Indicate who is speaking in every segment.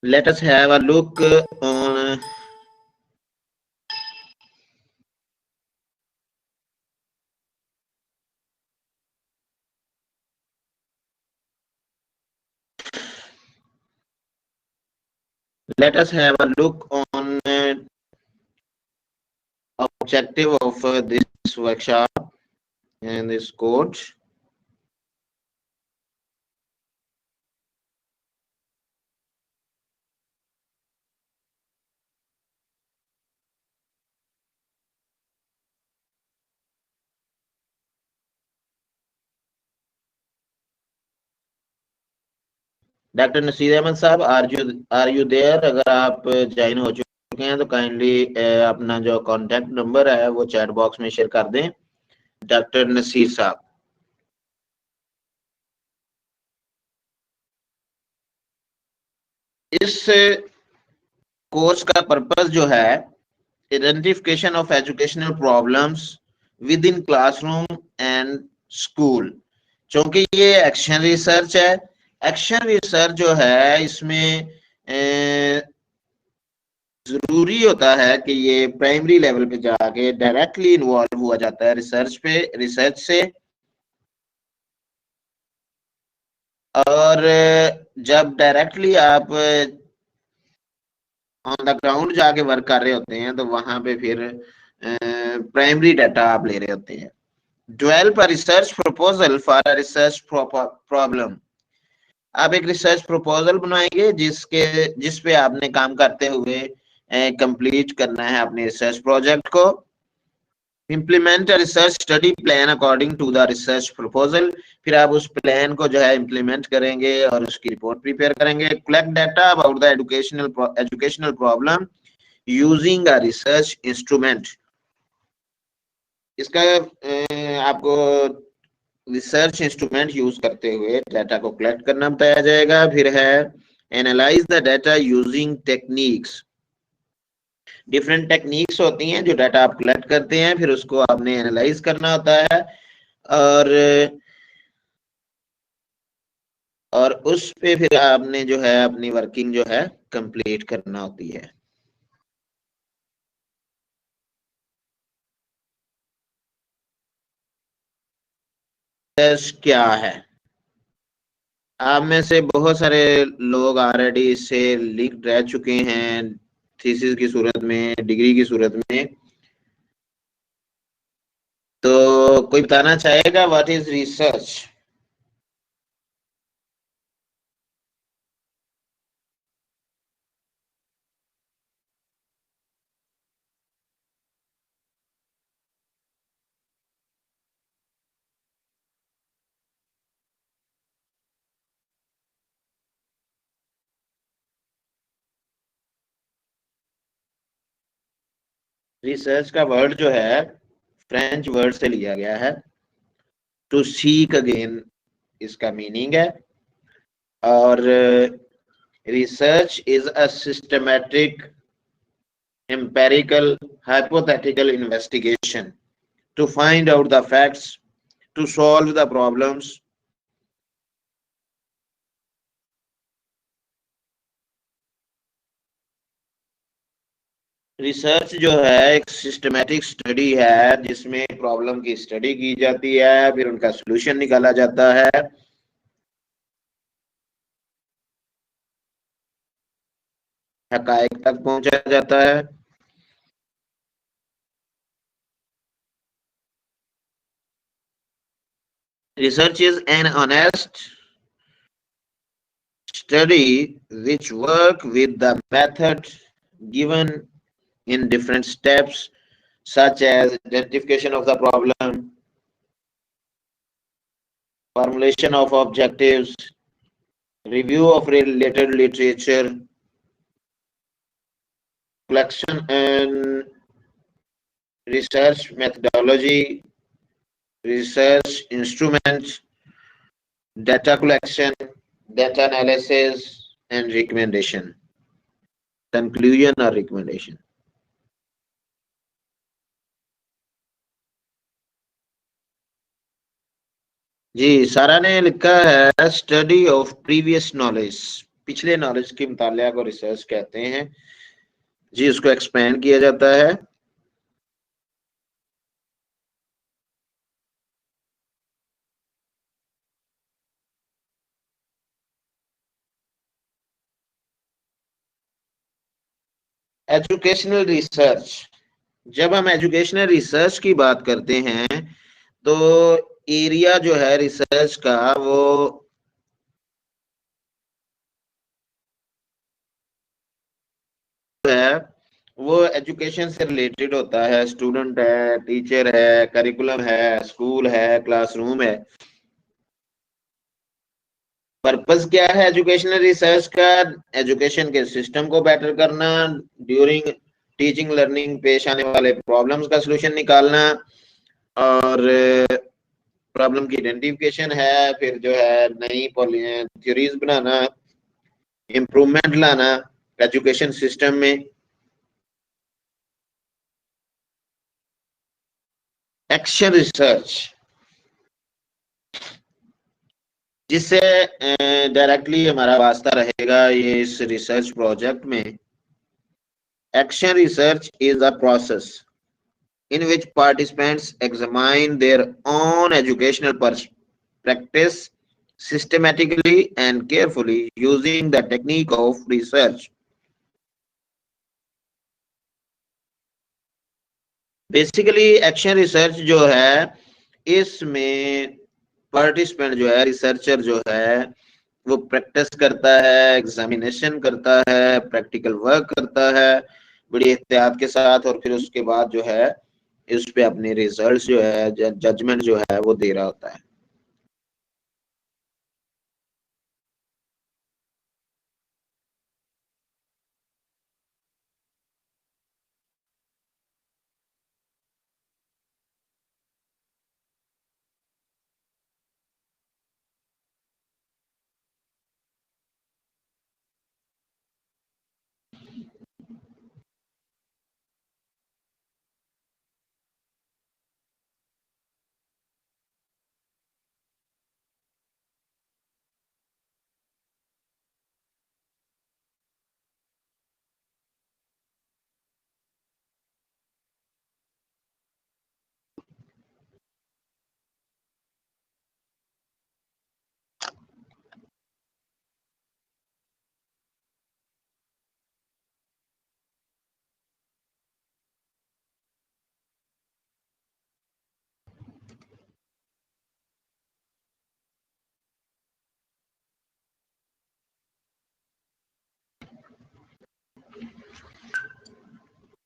Speaker 1: let us have a look on objective of this workshop and this code. Doctor Naseer Ahmed sahab, are you there? अगर आप join हो चुके हैं तो काइंडली अपना जो कॉन्टेक्ट नंबर है वो चैट बॉक्स में शेयर कर दें। डॉक्टर नसीर साहब, इस कोर्स का पर्पस जो है identification of educational problems with in classroom and school. क्योंकि ये एक्शन रिसर्च है, एक्शन रिसर्च जो है इसमें जरूरी होता है कि ये प्राइमरी लेवल पे जाके डायरेक्टली इन्वॉल्व हुआ जाता है रिसर्च से। और जब डायरेक्टली आप ऑन द ग्राउंड जाके वर्क कर रहे होते हैं तो वहां पे फिर प्राइमरी डाटा आप ले रहे होते हैं। Develop a research proposal for a research problem. आप एक रिसर्च प्रपोजल बनाएंगे जिस पे आपने काम करते हुए कंप्लीट करना है अपने रिसर्च प्रोजेक्ट को। Implement a research study plan according to the research proposal. फिर आप उस प्लान को जो है इम्प्लीमेंट करेंगे और उसकी रिपोर्ट प्रिपेयर करेंगे। Collect data about the educational problem using a research instrument. इसका आपको रिसर्च इंस्ट्रूमेंट यूज करते हुए डाटा को कलेक्ट करना बताया जाएगा। फिर है analyse the data using techniques. Different techniques होती हैं जो डाटा आप कलेक्ट करते हैं, फिर उसको आपने एनालाइज करना होता है और उस पे फिर आपने जो है अपनी वर्किंग जो है कंप्लीट करना होती है। क्या है? आप में से बहुत सारे लोग ऑलरेडी इससे लिंक रह चुके हैं थीसिस की सूरत में, डिग्री की सूरत में। तो कोई बताना चाहेगा व्हाट इज रिसर्च? रिसर्च का वर्ड जो है फ्रेंच वर्ड से लिया गया है, टू सीक अगेन इसका मीनिंग है। और research is a systematic empirical hypothetical investigation to find out the facts, to solve the problems. Research जो है एक सिस्टमैटिक स्टडी है जिसमें प्रॉब्लम की स्टडी की जाती है, फिर उनका सॉल्यूशन निकाला जाता है। हकायक तक पहुंचा जाता है। Research is an honest study which work with the method given in different steps, such as identification of the problem, formulation of objectives, review of related literature, collection and research methodology, research instruments, data collection, data analysis, and recommendation. Conclusion or recommendation. जी, सारा ने लिखा है study of previous knowledge. पिछले knowledge के मुतालिया को research कहते हैं जी। उसको एक्सपेंड किया जाता है। एजुकेशनल रिसर्च, जब हम एजुकेशनल रिसर्च की बात करते हैं तो एरिया जो है रिसर्च का है वो एजुकेशन से रिलेटेड होता है। स्टूडेंट है, टीचर है, करिकुलम है, स्कूल है, क्लासरूम है। पर्पस क्या है एजुकेशनल रिसर्च का? एजुकेशन के सिस्टम को बेटर करना, ड्यूरिंग टीचिंग लर्निंग पेश आने वाले प्रॉब्लम्स का सलूशन निकालना, और प्रॉब्लम की आइडेंटिफिकेशन है, फिर जो है नई थ्योरीज बनाना, इम्प्रूवमेंट लाना एजुकेशन सिस्टम में। एक्शन रिसर्च, जिससे डायरेक्टली हमारा वास्ता रहेगा ये इस रिसर्च प्रोजेक्ट में। Action research is a process in which participants examine their own educational practice systematically and carefully using the technique of research. Basically action research जो है इसमें पार्टिसिपेंट जो है, रिसर्चर जो है, वो प्रैक्टिस करता है, एग्जामिनेशन करता है, प्रैक्टिकल वर्क करता है बड़ी एहतियात के साथ, और फिर उसके बाद जो है इस पे अपने रिजल्ट्स जो है, जजमेंट जो है वो दे रहा होता है।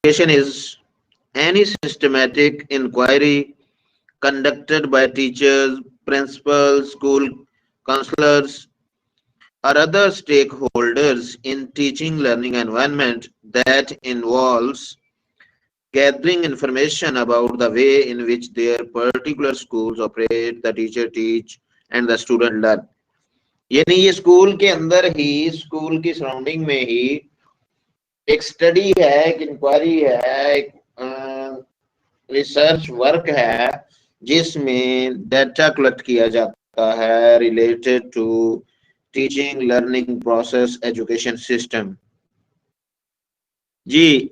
Speaker 1: Education is any systematic inquiry conducted by teachers, principals, school counselors, or other stakeholders in teaching learning environment that involves gathering information about the way in which their particular schools operate, the teacher teach, and the student learn. यानी ये school के अंदर ही, school की surrounding में ही एक study है, एक inquiry है, एक रिसर्च वर्क है जिसमें डाटा कलेक्ट किया जाता है related to teaching learning process education system. जी,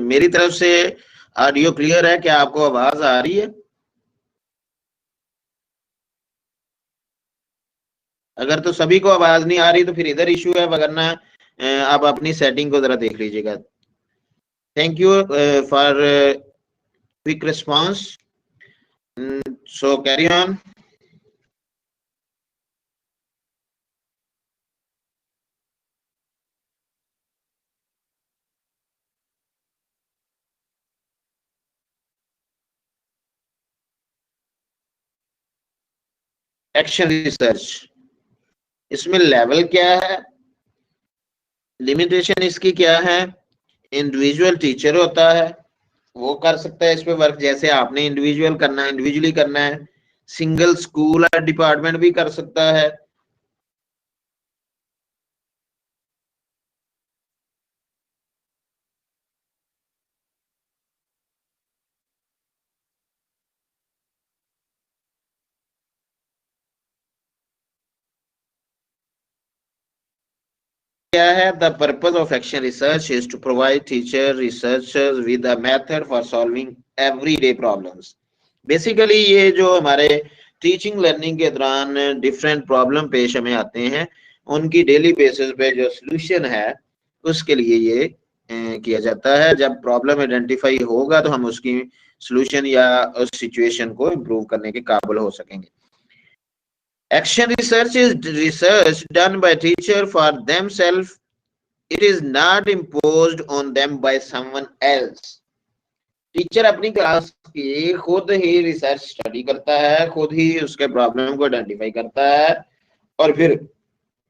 Speaker 1: मेरी तरफ से ऑडियो क्लियर है? क्या आपको आवाज आ रही है? अगर तो सभी को आवाज नहीं आ रही तो फिर इधर इशू है, वरना आप अपनी सेटिंग को जरा देख लीजिएगा। Thank you for quick response. So carry on. Action research, इसमें लेवल क्या है, लिमिटेशन इसकी क्या है? इंडिविजुअल टीचर होता है, वो कर सकता है इस पे वर्क, जैसे आपने इंडिविजुअल करना है, इंडिविजुअली करना है। सिंगल स्कूल और डिपार्टमेंट भी कर सकता है। क्या है? The purpose of action research is to provide teacher researchers with a method for solving everyday problems. Basically ये जो हमारे टीचिंग लर्निंग के दौरान डिफरेंट प्रॉब्लम पेश हमें आते हैं, उनकी डेली बेसिस पे जो सोल्यूशन है उसके लिए ये किया जाता है। जब प्रॉब्लम आइडेंटिफाई होगा तो हम उसकी सोल्यूशन या उस सिचुएशन को इम्प्रूव करने के काबिल हो सकेंगे। Action research is research done by teacher for themselves. It is not imposed on them by someone else. Teacher अपनी क्लास की खुद ही रिसर्च स्टडी करता है, खुद ही उसके प्रॉब्लम को आइडेंटिफाई करता है और फिर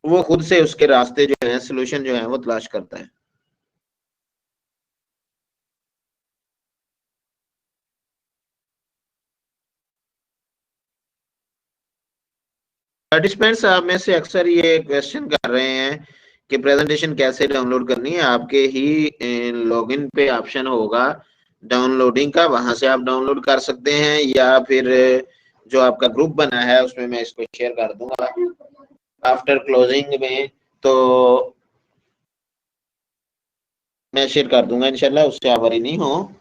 Speaker 1: वो खुद से उसके रास्ते जो है, सोल्यूशन जो है वो तलाश करता है। पार्टिसिपेंट्स आप में से अक्सर ये क्वेश्चन कर रहे हैं कि प्रेजेंटेशन कैसे डाउनलोड करनी है। आपके ही लॉगिन पे ऑप्शन होगा डाउनलोडिंग का, वहां से आप डाउनलोड कर सकते हैं, या फिर जो आपका ग्रुप बना है उसमें मैं इसको शेयर कर दूंगा आफ्टर क्लोजिंग में, तो मैं शेयर कर दूंगा इंशाल्लाह, उससे आप वरी नहीं हो।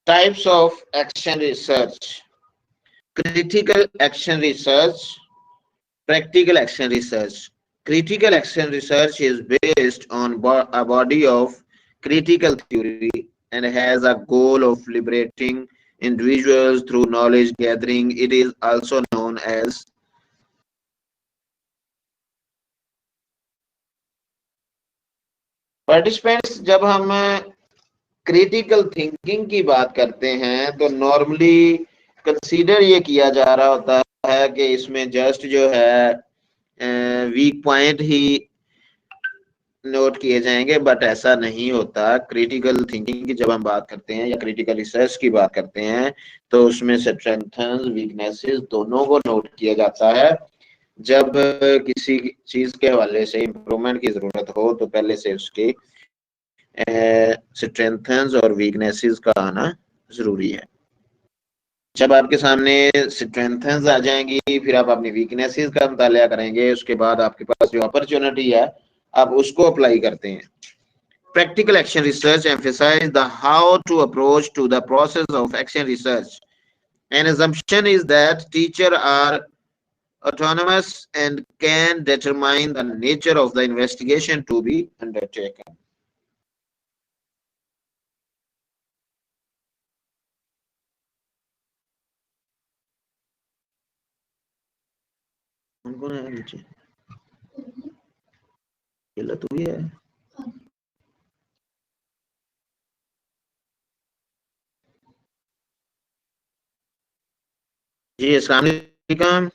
Speaker 1: Types of action research: critical action research, practical action research. Critical action research is based on a body of critical theory and has a goal of liberating individuals through knowledge gathering. It is also known as participants। जब हम critical thinking की बात करते हैं तो normally consider ये किया जा रहा होता है कि इसमें जस्ट जो है वीक पॉइंट ही नोट किए जाएंगे, बट ऐसा नहीं होता। क्रिटिकल थिंकिंग की जब हम बात करते हैं या क्रिटिकल रिसर्च की बात करते हैं तो उसमें स्ट्रेंथ्स वीकनेसेस दोनों को नोट किया जाता है। जब किसी चीज के हवाले से इम्प्रूवमेंट की जरूरत हो तो पहले से उसके स्ट्रेंथ्स और वीकनेसेस का आना जरूरी है। जब आपके सामने स्ट्रेंथ्स आ जाएंगी फिर आप अपनी वीकनेसेस का मुताला करेंगे, उसके बाद आपके पास जो अपॉर्चुनिटी है आप उसको अप्लाई करते हैं। Practical action research emphasizes the how to approach to the process of action research. An assumption is that teachers are autonomous and can determine the nature of the investigation to be undertaken. कौन है नीचे? तू भी है? जी अस्सलाम वालेकुम।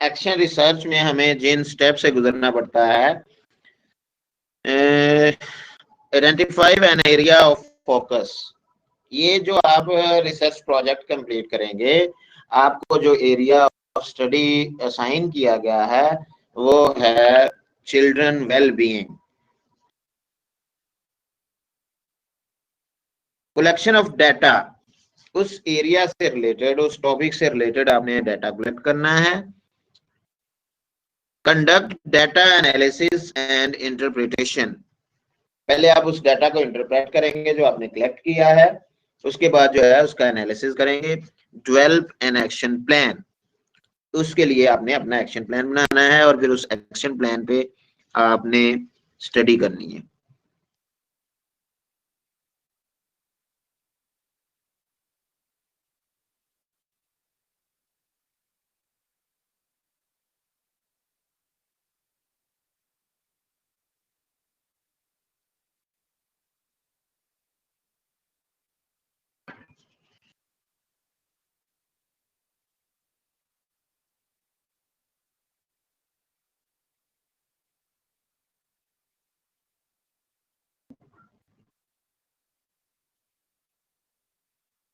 Speaker 1: Action research में हमें जिन स्टेप से गुजरना पड़ता है, identify an area of focus. ये जो आप रिसर्च प्रोजेक्ट कंप्लीट करेंगे, आपको जो एरिया ऑफ स्टडी असाइन किया गया है वो है children well being. Collection of data, उस एरिया से रिलेटेड, उस टॉपिक से रिलेटेड आपने डाटा कलेक्ट करना है। Conduct data analysis and interpretation, पहले आप उस डाटा को इंटरप्रेट करेंगे जो आपने कलेक्ट किया है, उसके बाद जो है उसका एनालिसिस करेंगे। डेवलप एन एक्शन प्लान, उसके लिए आपने अपना एक्शन प्लान बनाना है और फिर उस एक्शन प्लान पे आपने स्टडी करनी है।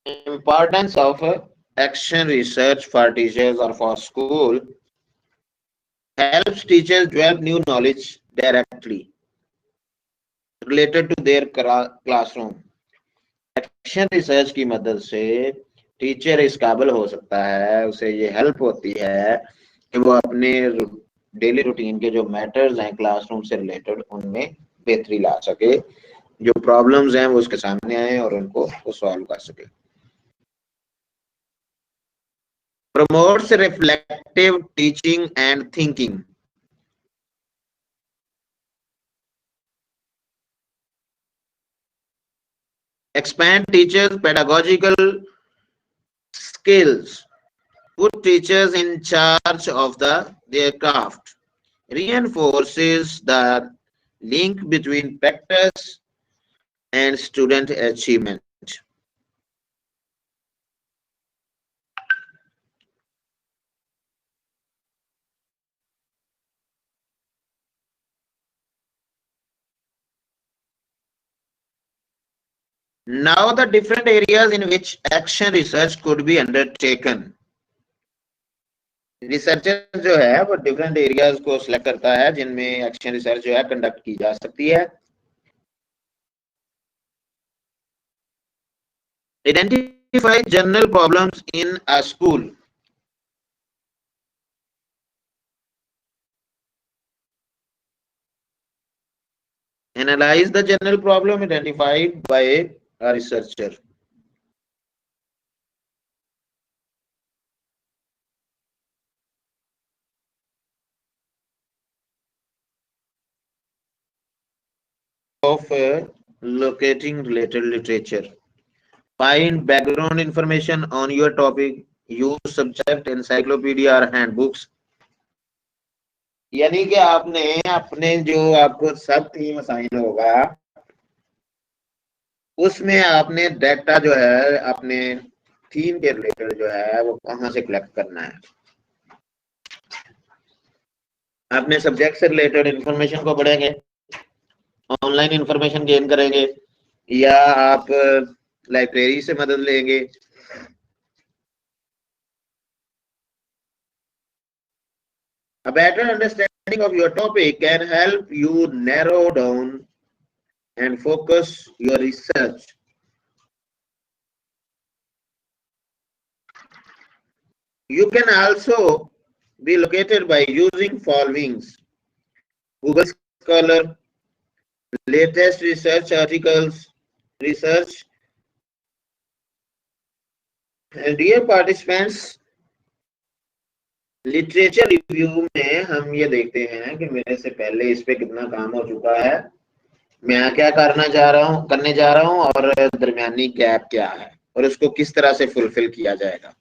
Speaker 1: Importance of action research for teachers or for school. Helps teachers develop new knowledge directly related to their classroom. Action research की मदद से टीचर इस काबिल हो सकता है, उसे ये हेल्प होती है कि वो अपने डेली रूटीन के जो मैटर्स हैं क्लासरूम से रिलेटेड उनमें बेहतरी ला सके, जो प्रॉब्लम्स हैं वो उसके सामने आए और उनको वो सॉल्व कर सके। Promotes reflective teaching and thinking. Expand teachers' pedagogical skills. Put teachers in charge of their craft. Reinforces the link between practice and student achievement. Now the different areas in which action research could be undertaken. Researcher जो है वो different areas को select करता है जिनमें action research जो है conduct की जा सकती है। Identify general problems in a school. Analyze the general problem identified by a researcher. Of locating related literature. Find background information on your topic. Use subject encyclopedia or handbooks. यानी कि आपने अपने जो आपको सब थीम असाइन होगा उसमें आपने डाटा जो है अपने थीम के रिलेटेड जो है वो कहाँ से कलेक्ट करना है। अपने सब्जेक्ट से रिलेटेड इंफॉर्मेशन को पढ़ेंगे, ऑनलाइन इंफॉर्मेशन गेन करेंगे, या आप लाइब्रेरी से मदद लेंगे। A better understanding of your topic can help you narrow down and focus your research. You can also be located by using followings: Google Scholar, latest research articles, research. And dear participants, literature review में हम ये देखते हैं कि मेरे से पहले इस पे कितना काम हो चुका है, मैं क्या करने जा रहा हूँ और दरमियानी गैप क्या है और उसको किस तरह से फुलफिल किया जाएगा।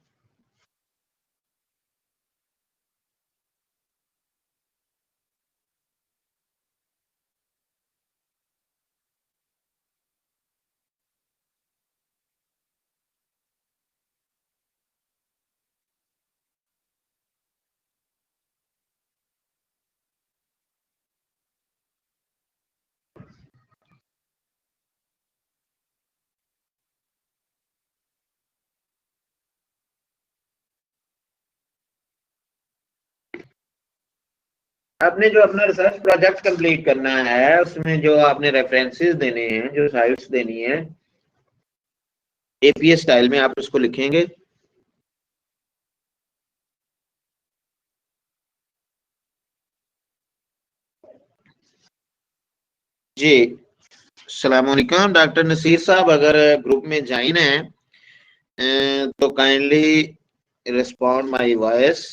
Speaker 1: आपने जो अपना रिसर्च प्रोजेक्ट कंप्लीट करना है उसमें जो आपने रेफरेंसेस देने हैं, जो साइट्स देनी है, एपीएस स्टाइल में आप उसको लिखेंगे। जी अस्सलाम वालेकुम डॉक्टर नसीर साहब, अगर ग्रुप में ज्वाइन है तो kindly respond my voice.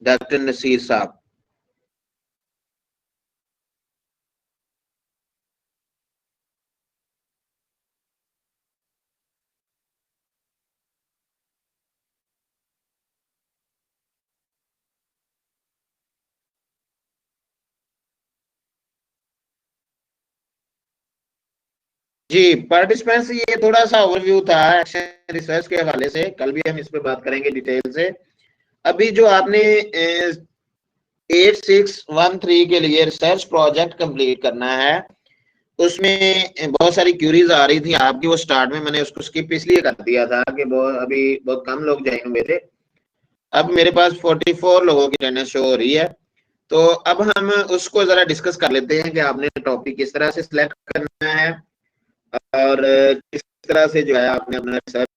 Speaker 1: Doctor Naseer sahab. जी पार्टिसिपेंट्स, ये थोड़ा सा ओवरव्यू था एक्शन रिसर्च के हवाले से, कल भी हम इस पे बात करेंगे डिटेल से। अभी जो आपने 8613 के लिए रिसर्च प्रोजेक्ट कंप्लीट करना है उसमें बहुत सारी क्यूरीज आ रही थी आपकी, वो स्टार्ट में मैंने उसको स्किप इसलिए कर दिया था कि अभी बहुत कम लोग ज्वाइन हुए थे। अब मेरे पास 44 लोगों की अटेंडेंस शो हो रही है। तो अब हम उसको जरा डिस्कस कर लेते हैं कि आपने टॉपिक किस तरह से सिलेक्ट करना है और किस तरह से जो है आपने अपना रिसर्च।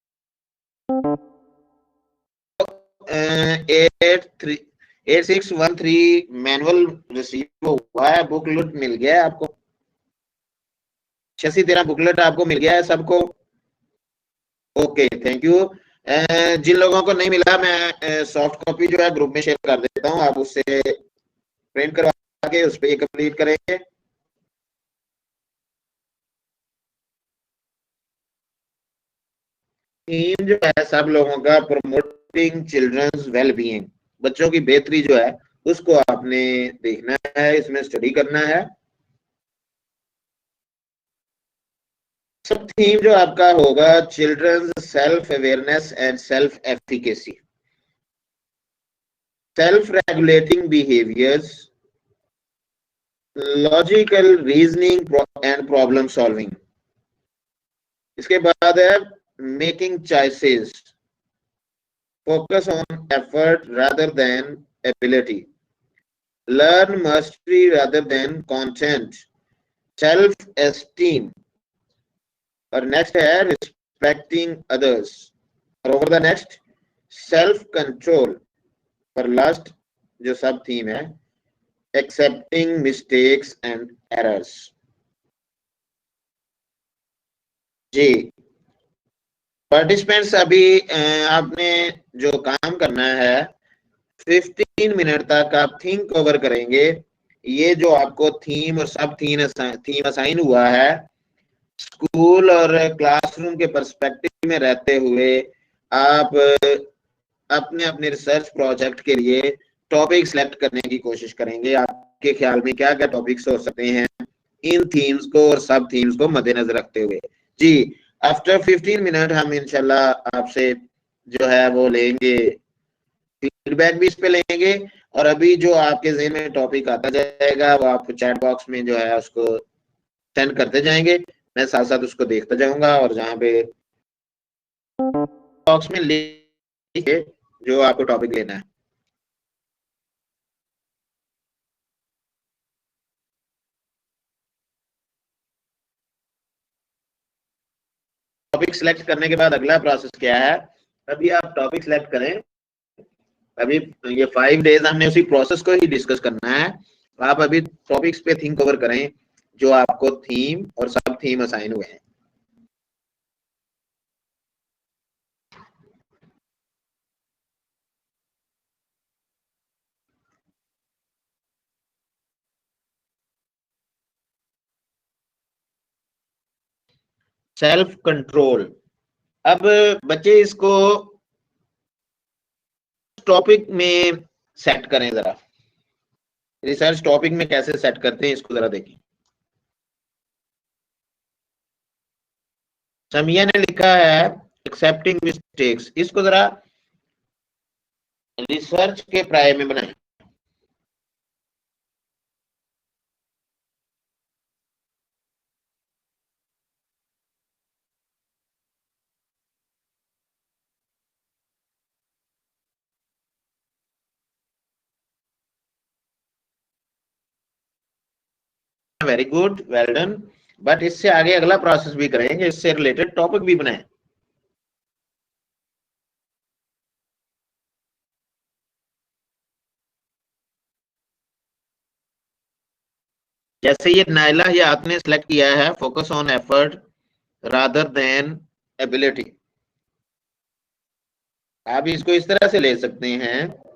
Speaker 1: 8613 मैनुअल रिसीव हुआ है, बुकलेट मिल गया है आपको। 8613 बुकलेट आपको मिल गया है सबको। Okay, thank you. जिन लोगों को नहीं मिला, मैं सॉफ्ट कॉपी जो है ग्रुप में शेयर कर देता हूँ, आप उससे प्रिंट करवा के उस पर कंप्लीट करेंगे। थीम जो है सब लोगों का प्रमोटिंग चिल्ड्रंस वेल बीइंग, बच्चों की बेहतरी जो है उसको आपने देखना है, इसमें स्टडी करना है। सब थीम जो आपका होगा children's self awareness and self efficacy, self regulating behaviours, logical reasoning and problem solving. इसके बाद है making choices, focus on effort rather than ability, learn mastery rather than content, self esteem. और नेक्स्ट है respecting others. और over the next self control. और last जो सब theme है एक्सेप्टिंग मिस्टेक्स एंड एरर्स। जी पार्टिसिपेंट्स, अभी आपने जो काम करना है 15 मिनट तक आप थीम कवर करेंगे। ये जो आपको थीम और सब थीम असाइन हुआ है, स्कूल और क्लासरूम के पर्सपेक्टिव में रहते हुए आप अपने अपने रिसर्च प्रोजेक्ट के लिए टॉपिक सेलेक्ट करने की कोशिश करेंगे। आपके ख्याल में क्या क्या टॉपिक्स हो सकते हैं इन थीम्स को और सब थीम्स को मद्देनजर रखते हुए। जी आफ्टर 15 मिनट हम इंशाल्लाह आपसे जो है वो लेंगे, फीडबैक भी इस पे लेंगे। और अभी जो आपके ज़हन में टॉपिक आता जाएगा वो आप चैट बॉक्स में जो है उसको सेंड करते जाएंगे, मैं साथ साथ उसको देखता जाऊंगा। और जहाँ पे बॉक्स में लिखिए जो आपको टॉपिक लेना है। टॉपिक सिलेक्ट करने के बाद अगला प्रोसेस क्या है, अभी आप टॉपिक सिलेक्ट करें। अभी ये 5 डेज हमने उसी प्रोसेस को ही डिस्कस करना है। आप अभी टॉपिक्स पे थिंक ओवर करें जो आपको थीम और सब थीम असाइन हुए हैं। Self control. अब बच्चे इसको टॉपिक में सेट करें जरा, रिसर्च टॉपिक में कैसे सेट करते हैं इसको जरा देखिए। समिया ने लिखा है एक्सेप्टिंग मिस्टेक्स, इसको जरा रिसर्च के प्राय में बनाएं। Very good, well done. But इससे आगे अगला प्रोसेस भी करेंगे, इससे रिलेटेड टॉपिक भी बनाएं। जैसे ये नाइला, ये आपने सेलेक्ट किया है focus on effort rather than ability, आप इसको इस तरह से ले सकते हैं।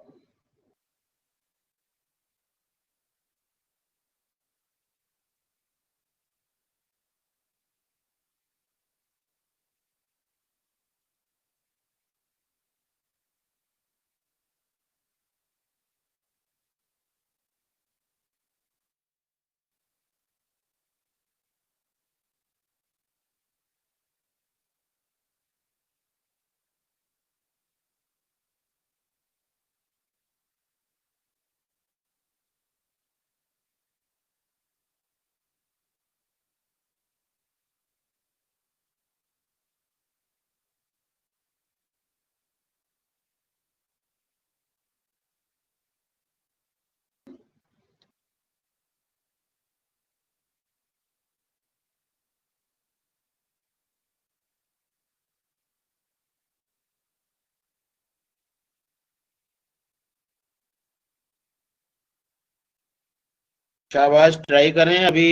Speaker 1: शाबाश, ट्राई करें। अभी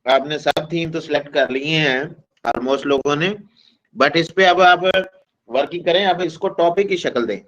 Speaker 1: आपने सब थीम तो सिलेक्ट कर लिए हैं ऑलमोस्ट लोगों ने, बट इस पे अब आप वर्किंग करें, अब इसको टॉपिक की शक्ल दें।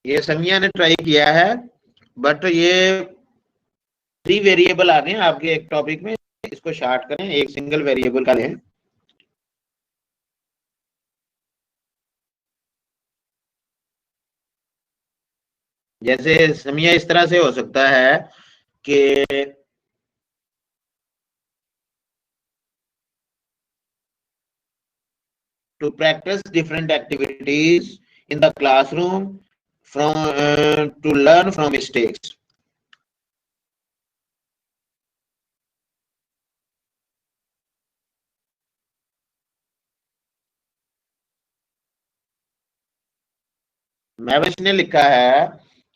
Speaker 1: ये समिया ने ट्राई किया है, बट ये 3 वेरिएबल आ गए हैं आपके एक टॉपिक में, इसको शार्ट करें, एक सिंगल वेरिएबल का लें। जैसे समिया इस तरह से हो सकता है कि to practice different activities in the classroom from to learn from mistakes. Mahwish ने लिखा है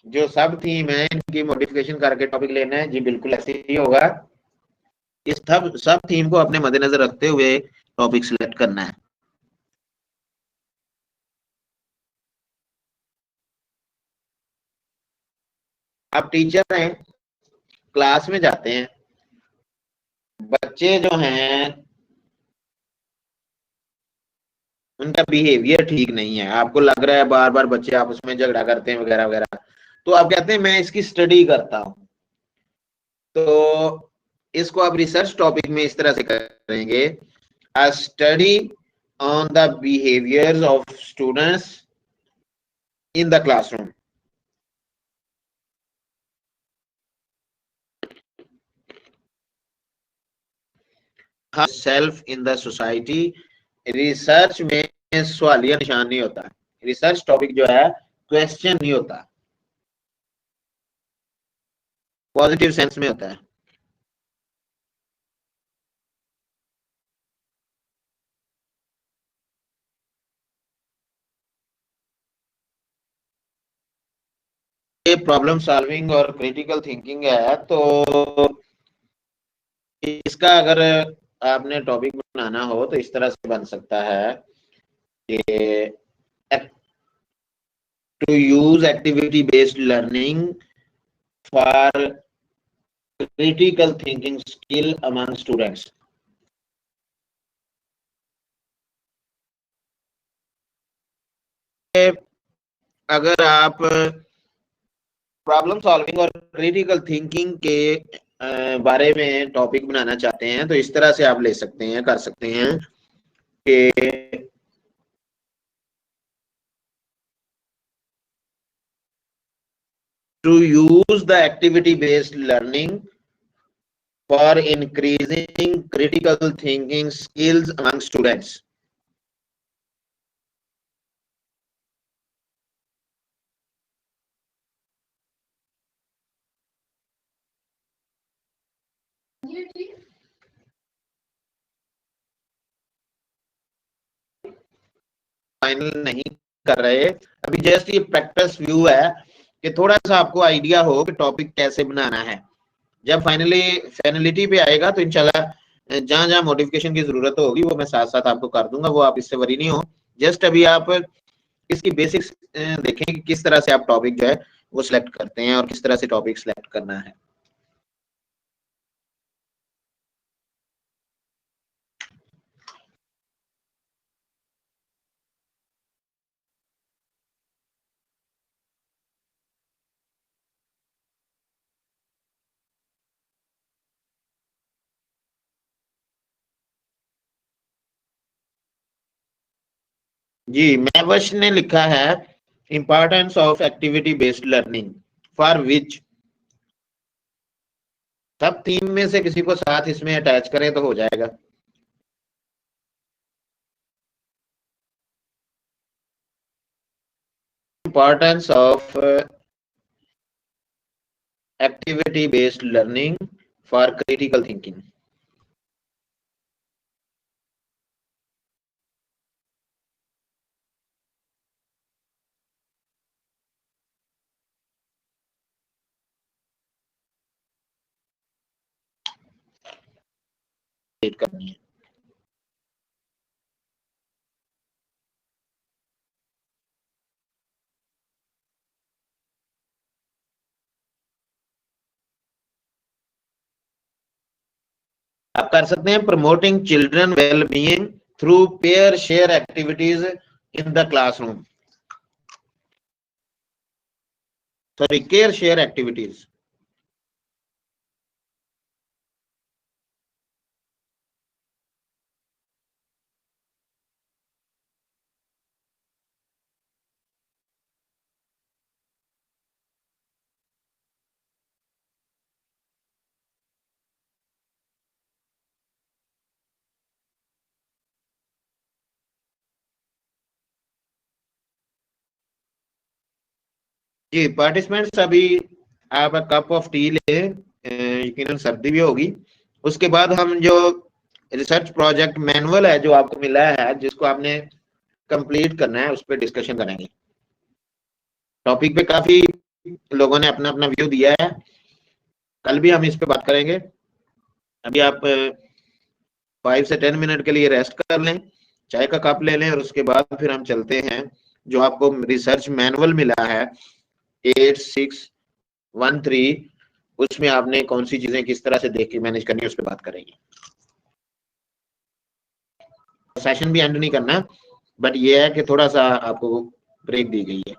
Speaker 1: जो सब थीम है इनकी मॉडिफिकेशन करके टॉपिक लेना है। जी बिल्कुल ऐसे ही होगा। इस सब थीम को अपने मद्देनजर रखते हुए टॉपिक सिलेक्ट करना है। आप टीचर हैं, क्लास में जाते हैं, बच्चे जो हैं उनका बिहेवियर ठीक नहीं है, आपको लग रहा है बार बार बच्चे आपस में झगड़ा करते हैं वगैरह वगैरह, तो आप कहते हैं मैं इसकी स्टडी करता हूँ। तो इसको आप रिसर्च टॉपिक में इस तरह से करेंगे, a study on the behaviors of students in the classroom. Self in the society. Research में सवालिया निशान नहीं होता, रिसर्च टॉपिक जो है क्वेश्चन नहीं होता, पॉजिटिव सेंस में होता है। ये प्रॉब्लम सॉल्विंग और क्रिटिकल थिंकिंग है, तो इसका अगर आपने टॉपिक बनाना हो तो इस तरह से बन सकता है कि to use activity based learning for critical thinking skill among students. अगर आप प्रॉब्लम सॉल्विंग और क्रिटिकल थिंकिंग के बारे में टॉपिक बनाना चाहते हैं तो इस तरह से आप ले सकते हैं, कर सकते हैं कि to use the activity based learning for increasing critical thinking skills among students. Final नहीं कर रहे अभी, जस्ट ये प्रैक्टिस व्यू है कि थोड़ा सा आपको आइडिया हो कि टॉपिक कैसे बनाना है। जब फाइनलिटी पे आएगा तो इंशाल्लाह जहां जहां मॉडिफिकेशन की जरूरत होगी वो मैं साथ साथ आपको कर दूंगा, वो आप इससे वरी नहीं हो। जस्ट अभी आप इसकी बेसिक्स देखें कि किस तरह से आप टॉपिक जो है वो सिलेक्ट करते हैं और किस तरह से टॉपिक सिलेक्ट करना है। जी मैवश ने लिखा है importance of activity based learning for which. सब थीम में से किसी को साथ इसमें अटैच करें तो हो जाएगा। Importance of activity based learning for critical thinking. Complete करनी है। आप कर सकते हैं promoting children well being through pair share activities in the classroom, sorry care share activities. जी पार्टिसिपेंट्स, अभी आप कप ऑफ टी ले, यकीनन सर्दी भी होगी। उसके बाद हम जो रिसर्च प्रोजेक्ट मैनुअल है जो आपको मिला है, जिसको आपने कंप्लीट करना है, उस पर डिस्कशन करेंगे। टॉपिक पे काफी लोगों ने अपना अपना व्यू दिया है, कल भी हम इस पे बात करेंगे। अभी आप 5 से 10 मिनट के लिए रेस्ट कर लें, चाय का कप ले लें, और उसके बाद फिर हम चलते हैं। जो आपको रिसर्च मैनुअल मिला है 8613, उसमें आपने कौन सी चीजें किस तरह से देख के मैनेज करनी है, उस पर बात करेंगे। सेशन भी एंड नहीं करना, बट ये है कि थोड़ा सा आपको ब्रेक दी गई है।